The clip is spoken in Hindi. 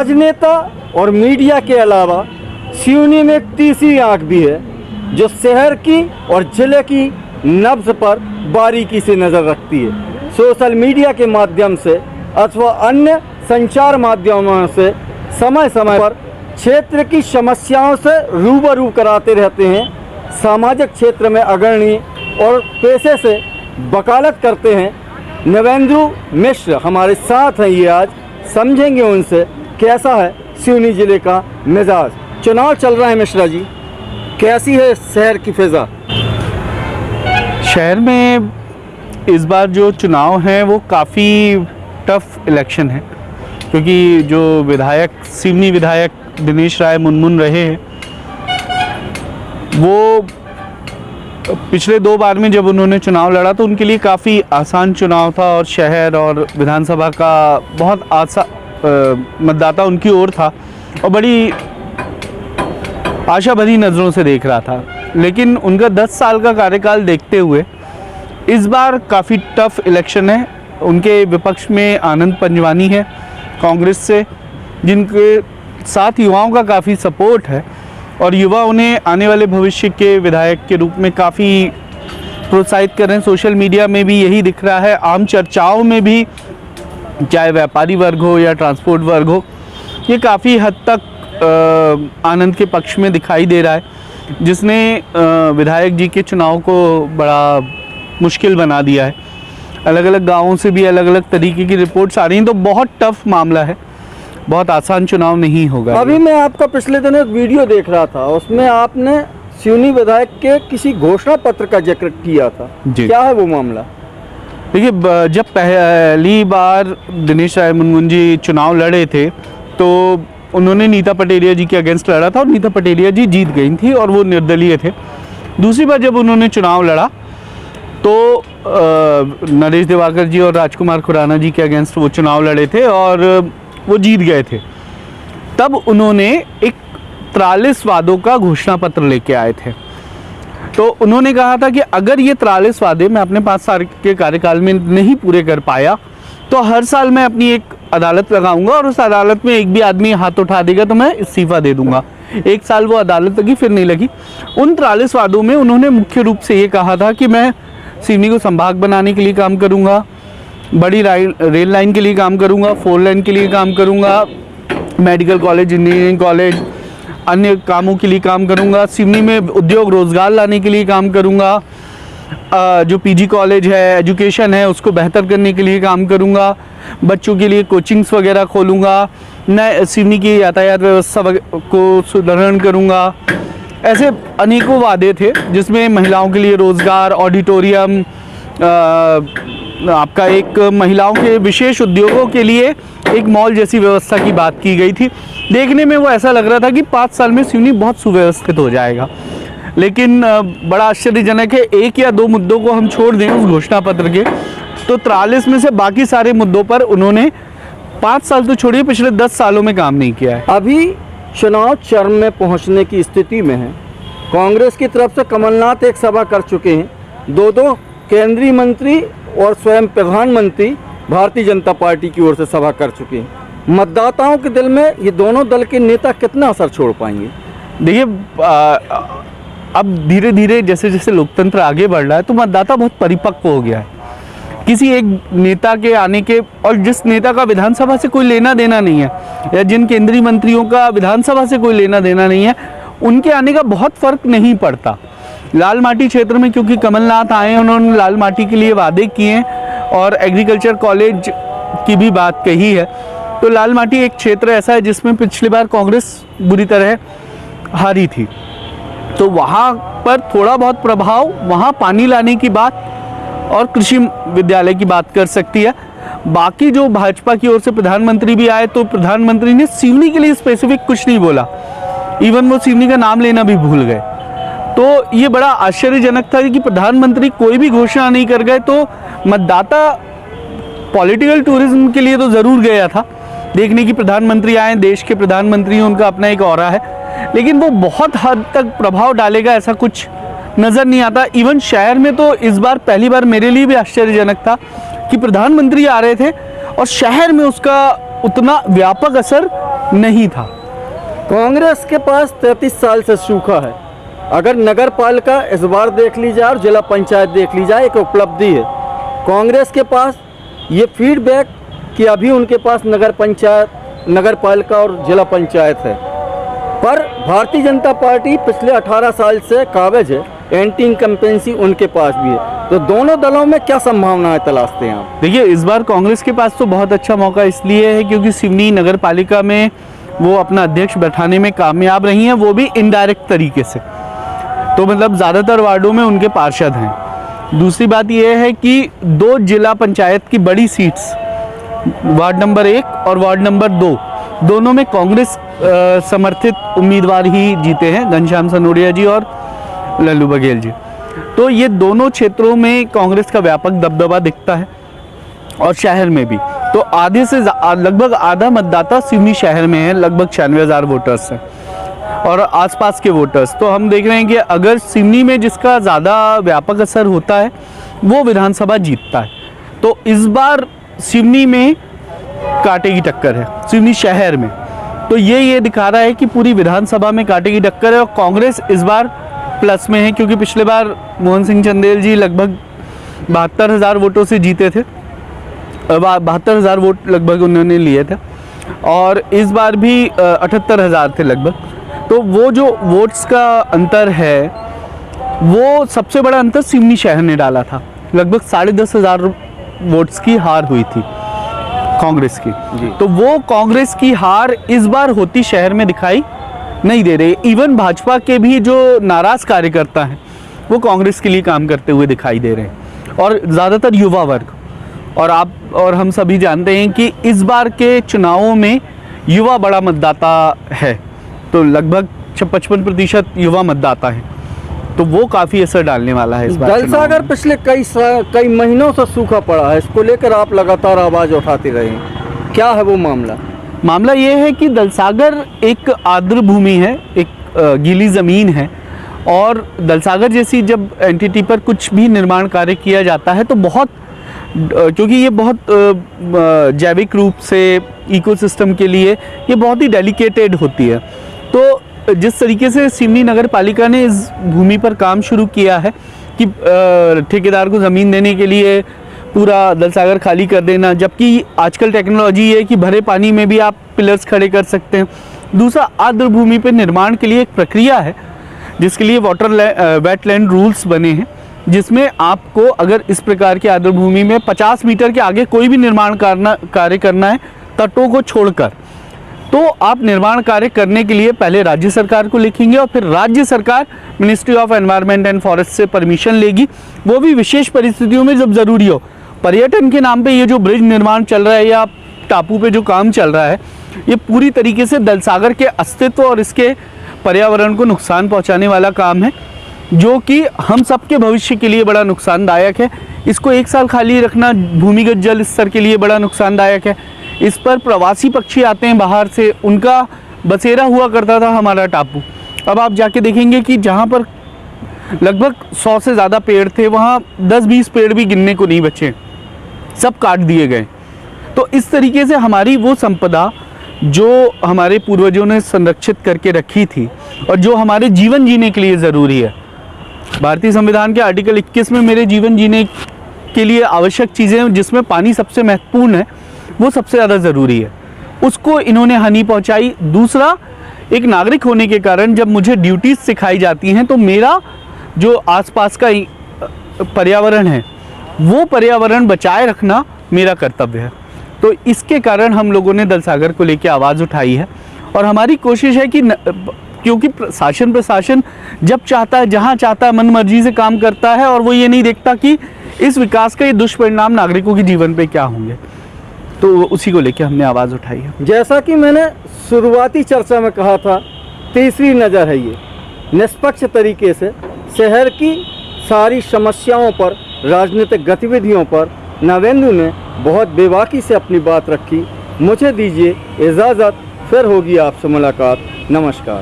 राजनेता और मीडिया के अलावा सिवनी में एक तीसरी आंख भी है जो शहर की और जिले की नब्ज पर बारीकी से नज़र रखती है। सोशल मीडिया के माध्यम से अथवा अन्य संचार माध्यमों से समय समय पर क्षेत्र की समस्याओं से रूबरू कराते रहते हैं। सामाजिक क्षेत्र में अग्रणी और पेशे से वकालत करते हैं। नवेंद्र मिश्र हमारे साथ हैं, ये आज समझेंगे उनसे कैसा है सिवनी जिले का मिजाज। चुनाव चल रहा है मिश्रा जी, कैसी है शहर की फिजा? शहर में इस बार जो चुनाव है वो काफ़ी टफ इलेक्शन है, क्योंकि जो विधायक सिवनी विधायक दिनेश राय मुनमुन रहे हैं वो पिछले 2 बार में जब उन्होंने चुनाव लड़ा तो उनके लिए काफ़ी आसान चुनाव था और शहर और विधानसभा का बहुत मतदाता उनकी ओर था और बड़ी आशा भरी नज़रों से देख रहा था। लेकिन उनका 10 साल का कार्यकाल देखते हुए इस बार काफ़ी टफ इलेक्शन है। उनके विपक्ष में आनंद पंजवानी है कांग्रेस से, जिनके साथ युवाओं का काफ़ी सपोर्ट है और युवा उन्हें आने वाले भविष्य के विधायक के रूप में काफ़ी प्रोत्साहित कर रहे हैं। सोशल मीडिया में भी यही दिख रहा है, आम चर्चाओं में भी, चाहे व्यापारी वर्ग हो या ट्रांसपोर्ट वर्ग हो, ये काफ़ी हद तक आनंद के पक्ष में दिखाई दे रहा है, जिसने विधायक जी के चुनाव को बड़ा मुश्किल बना दिया है। अलग अलग गाँवों से भी अलग अलग तरीके की रिपोर्ट्स आ रही हैं, तो बहुत टफ मामला है, बहुत आसान चुनाव नहीं होगा। अभी मैं आपका पिछले दिन एक वीडियो देख रहा था, उसमें आपने सिवनी विधायक के किसी घोषणा पत्र का जिक्र किया था, क्या है वो मामला? देखिए, जब पहली बार दिनेश राय मुनमुन जी चुनाव लड़े थे तो उन्होंने नीता पटेलिया जी के अगेंस्ट लड़ा था और नीता पटेलिया जी जीत गई थी और वो निर्दलीय थे। दूसरी बार जब उन्होंने चुनाव लड़ा तो नरेश दिवाकर जी और राजकुमार खुराना जी के अगेंस्ट वो चुनाव लड़े थे और वो जीत गए थे। तब उन्होंने एक 43 वादों का घोषणा पत्र लेके आए थे। तो उन्होंने कहा था कि अगर ये 43 वादे मैं अपने 5 साल के कार्यकाल में नहीं पूरे कर पाया तो हर साल मैं अपनी एक अदालत लगाऊंगा और उस अदालत में एक भी आदमी हाथ उठा देगा तो मैं इस्तीफा दे दूंगा। 1 साल वो अदालत लगी, फिर नहीं लगी। उन 43 वादों में उन्होंने मुख्य रूप से ये कहा था कि मैं सिवनी को संभाग बनाने के लिए काम करूंगा, बड़ी रेल लाइन के लिए काम करूंगा, 4 लेन के लिए काम करूंगा, मेडिकल कॉलेज, इंजीनियरिंग कॉलेज, अन्य कामों के लिए काम करूंगा, सिवनी में उद्योग रोजगार लाने के लिए काम करूंगा, जो पीजी कॉलेज है, एजुकेशन है, उसको बेहतर करने के लिए काम करूंगा, बच्चों के लिए कोचिंग्स वगैरह खोलूंगा, नए सिवनी की यातायात व्यवस्था को सुदृढ़ करूंगा। ऐसे अनेकों वादे थे जिसमें महिलाओं के लिए रोजगार, ऑडिटोरियम, आपका एक महिलाओं के विशेष उद्योगों के लिए एक मॉल जैसी व्यवस्था की बात की गई थी। देखने में वो ऐसा लग रहा था कि 5 साल में सिवनी बहुत सुव्यवस्थित हो जाएगा। लेकिन बड़ा आश्चर्यजनक है, 1 या 2 मुद्दों को हम छोड़ दें उस घोषणा पत्र के, तो 43 में से बाकी सारे मुद्दों पर उन्होंने 5 साल तो छोड़िए, पिछले 10 सालों में काम नहीं किया है। अभी चुनाव चरम में पहुंचने की स्थिति में है। कांग्रेस की तरफ से कमलनाथ एक सभा कर चुके हैं, 2 केंद्रीय मंत्री और स्वयं प्रधानमंत्री भारतीय जनता पार्टी की ओर से सभा कर चुके हैं। मतदाताओं के दिल में ये दोनों दल के नेता कितना असर छोड़ पाएंगे? देखिए, अब धीरे धीरे जैसे जैसे लोकतंत्र आगे बढ़ रहा है तो मतदाता बहुत परिपक्व हो गया है। किसी एक नेता के आने के, और जिस नेता का विधानसभा से कोई लेना देना नहीं है या जिन केंद्रीय मंत्रियों का विधानसभा से कोई लेना देना नहीं है, उनके आने का बहुत फर्क नहीं पड़ता। लाल माटी क्षेत्र में क्योंकि कमलनाथ आए, उन्होंने लाल माटी के लिए वादे किए और एग्रीकल्चर कॉलेज की भी बात कही है, तो लाल माटी एक क्षेत्र ऐसा है जिसमें पिछली बार कांग्रेस बुरी तरह हारी थी, तो वहाँ पर थोड़ा बहुत प्रभाव, वहाँ पानी लाने की बात और कृषि विद्यालय की बात कर सकती है। बाकी जो भाजपा की ओर से प्रधानमंत्री भी आए तो प्रधानमंत्री ने सिवनी के लिए स्पेसिफिक कुछ नहीं बोला, इवन वो सिवनी का नाम लेना भी भूल गए। तो ये बड़ा आश्चर्यजनक था कि प्रधानमंत्री कोई भी घोषणा नहीं कर गए, तो मतदाता पॉलिटिकल टूरिज्म के लिए तो ज़रूर गया था, देखने की प्रधानमंत्री आए, देश के प्रधानमंत्री, उनका अपना एक ऑरा है, लेकिन वो बहुत हद तक प्रभाव डालेगा ऐसा कुछ नज़र नहीं आता। इवन शहर में तो इस बार पहली बार मेरे लिए भी आश्चर्यजनक था कि प्रधानमंत्री आ रहे थे और शहर में उसका उतना व्यापक असर नहीं था। कांग्रेस के पास 33 साल से सूखा है। अगर नगर पालिका इस बार देख ली जाए और जिला पंचायत देख ली जाए, एक उपलब्धि है कांग्रेस के पास ये फीडबैक कि अभी उनके पास नगर पंचायत, नगर पालिका और जिला पंचायत है। पर भारतीय जनता पार्टी पिछले 18 साल से काबिज है, एंटी इनकम्पेंसी उनके पास भी है। तो दोनों दलों में क्या संभावनाएं तलाशते हैं आप? देखिए, इस बार कांग्रेस के पास तो बहुत अच्छा मौका इसलिए है क्योंकि सिवनी नगर पालिका में वो अपना अध्यक्ष बैठाने में कामयाब रही हैं, वो भी इनडायरेक्ट तरीके से। तो मतलब ज़्यादातर वार्डों में उनके पार्षद हैं। दूसरी बात यह है कि 2 जिला पंचायत की बड़ी सीट्स, वार्ड नंबर 1 और वार्ड नंबर 2, दोनों में कांग्रेस समर्थित उम्मीदवार ही जीते हैं, घनश्याम सनोडिया जी और लल्लू बघेल जी। तो ये दोनों क्षेत्रों में कांग्रेस का व्यापक दबदबा दिखता है और शहर में भी। तो आधे से लगभग आधा मतदाता सिवनी शहर में है, लगभग 96,000 वोटर्स हैं और आसपास के वोटर्स। तो हम देख रहे हैं कि अगर सिवनी में जिसका ज़्यादा व्यापक असर होता है वो विधानसभा जीतता है। तो इस बार सिवनी में कांटे की टक्कर है, सिवनी शहर में। तो ये दिखा रहा है कि पूरी विधानसभा में कांटे की टक्कर है और कांग्रेस इस बार प्लस में है क्योंकि पिछले बार मोहन सिंह चंदेल जी लगभग 72,000 वोटों से जीते थे, 72,000 वोट लगभग उन्होंने लिए थे और इस बार भी 78,000 थे लगभग। तो वो जो वोट्स का अंतर है वो सबसे बड़ा अंतर सिवनी शहर ने डाला था, लगभग 10,500 वोट्स की हार हुई थी कांग्रेस की। तो वो कांग्रेस की हार इस बार होती शहर में दिखाई नहीं दे रही। इवन भाजपा के भी जो नाराज कार्यकर्ता हैं वो कांग्रेस के लिए काम करते हुए दिखाई दे रहे हैं और ज़्यादातर युवा वर्ग। और आप और हम सभी जानते हैं कि इस बार के चुनावों में युवा बड़ा मतदाता है, तो लगभग 55% युवा मतदाता हैं। तो वो काफ़ी असर डालने वाला है इस बार। दलसागर पिछले कई महीनों से सूखा पड़ा है, इसको लेकर आप लगातार आवाज़ उठाते रहे हैं, क्या है वो मामला? मामला ये है कि दलसागर एक आर्द्र भूमि है, एक गीली ज़मीन है और दलसागर जैसी जब एंटिटी पर कुछ भी निर्माण कार्य किया जाता है तो बहुत, क्योंकि ये बहुत जैविक रूप से इकोसिस्टम के लिए ये बहुत ही डेलिकेटेड होती है। तो जिस तरीके से सिवनी नगर पालिका ने इस भूमि पर काम शुरू किया है कि ठेकेदार को ज़मीन देने के लिए पूरा दलसागर खाली कर देना, जबकि आजकल टेक्नोलॉजी है कि भरे पानी में भी आप पिलर्स खड़े कर सकते हैं। दूसरा, आर्द्र भूमि पर निर्माण के लिए एक प्रक्रिया है जिसके लिए वेटलैंड रूल्स बने हैं, जिसमें आपको अगर इस प्रकार की आर्द्र भूमि में 50 मीटर के आगे कोई भी निर्माण कार्य करना है तटों को छोड़कर, तो आप निर्माण कार्य करने के लिए पहले राज्य सरकार को लिखेंगे और फिर राज्य सरकार ministry of environment and forest से परमिशन लेगी, वो भी विशेष परिस्थितियों में जब ज़रूरी हो। पर्यटन के नाम पे ये जो ब्रिज निर्माण चल रहा है या टापू पे जो काम चल रहा है, ये पूरी तरीके से दलसागर के अस्तित्व और इसके पर्यावरण को नुकसान पहुंचाने वाला काम है, जो कि हम सबके भविष्य के लिए बड़ा नुकसानदायक है। इसको 1 साल खाली रखना भूमिगत जल स्तर के लिए बड़ा नुकसानदायक है। इस पर प्रवासी पक्षी आते हैं बाहर से, उनका बसेरा हुआ करता था हमारा टापू। अब आप जाके देखेंगे कि जहाँ पर लगभग 100 से ज़्यादा पेड़ थे वहाँ 10-20 पेड़ भी गिनने को नहीं बचे, सब काट दिए गए। तो इस तरीके से हमारी वो संपदा जो हमारे पूर्वजों ने संरक्षित करके रखी थी और जो हमारे जीवन जीने के लिए ज़रूरी है, भारतीय संविधान के आर्टिकल 21 में मेरे जीवन जीने के लिए आवश्यक चीज़ें जिसमें पानी सबसे महत्वपूर्ण है, वो सबसे ज़्यादा ज़रूरी है, उसको इन्होंने हानि पहुंचाई। दूसरा, एक नागरिक होने के कारण जब मुझे ड्यूटीज़ सिखाई जाती हैं तो मेरा जो आसपास का पर्यावरण है वो पर्यावरण बचाए रखना मेरा कर्तव्य है। तो इसके कारण हम लोगों ने दलसागर को लेकर आवाज़ उठाई है और हमारी कोशिश है कि क्योंकि शासन प्रशासन जब चाहता है, जहाँ चाहता है, मन मर्जी से काम करता है और वो ये नहीं देखता कि इस विकास का ये दुष्परिणाम नागरिकों के जीवन पे क्या होंगे। तो उसी को लेकर हमने आवाज़ उठाई है। जैसा कि मैंने शुरुआती चर्चा में कहा था, तीसरी नज़र है ये, निष्पक्ष तरीके से शहर की सारी समस्याओं पर, राजनीतिक गतिविधियों पर नवेंदु ने बहुत बेबाकी से अपनी बात रखी। मुझे दीजिए इजाज़त, फिर होगी आपसे मुलाकात। नमस्कार।